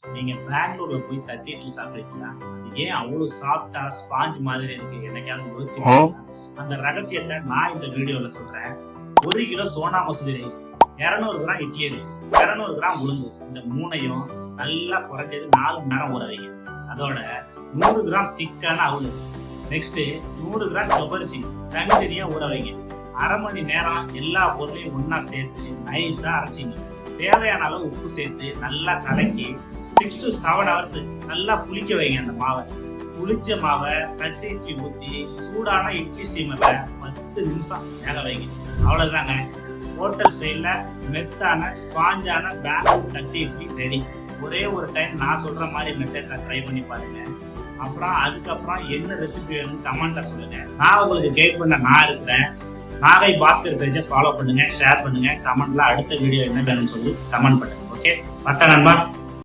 நீங்க பெங்களூர்ல போய் தட்டி இட்லி சாப்பிட்டீங்களா? அது ஏன் அவ்வளவு சாஃப்டா ஸ்பாஞ்ச் மாதிரி இருக்கு? என்னைக்காவது யோசிச்சிருக்கீங்களா? அந்த ரகசியத்தை நான் இந்த வீடியோல சொல்றேன். 1 kilo Sona Masoori rice, 200 gram idli அரிசி, 200 கிராம் உளுந்து, இந்த மூணையும் நல்லா குறைஞ்சது 4 மணி நேரம் ஊற வைங்க. அதோட 100 கிராம் திக்கான அவலு, நெக்ஸ்ட் 100 கிராம் ஜவ்வரிசி தனித்தனியா ஊற வைங்க. 1/2 மணி நேரம் எல்லா பொருளையும் ஒன்னா சேர்த்து நைஸா அரைச்சிங்க. தேவையான அளவு உப்பு சேர்த்து நல்லா கலக்கி 6 to 7 hours நல்லா புளிக்க வைங்க. அந்த மாவை, புளிச்ச மாவை தட்டு இட்லி ஊற்றி சூடான இட்லி ஸ்டீமர்ல 10 நிமிஷம் வேக வைங்க. அவ்வளவுதாங்க, ஹோட்டல் ஸ்டைல்ல மெத்தான ஸ்பாஞ்சான பெங்களூர் தட்டு இட்லி ரெடி. ஒரே ஒரு டைம் நான் சொல்ற மாதிரி மெத்தட்ல ட்ரை பண்ணி பாருங்க. அப்புறம் அதுக்கப்புறம் என்ன ரெசிபி வேணும்னு கமெண்ட்ல சொல்லுங்க. நான் உங்களுக்கு கைட் பண்ண நான் இருக்கிறேன். நாகை பாஸ்கர் பேஜை ஃபாலோ பண்ணுங்க, ஷேர் பண்ணுங்க, கமெண்ட்ல அடுத்த வீடியோ என்ன வேணும்னு சொல்லி கமெண்ட் பண்ணுங்க. ஓகே, பட்ட நண்பா.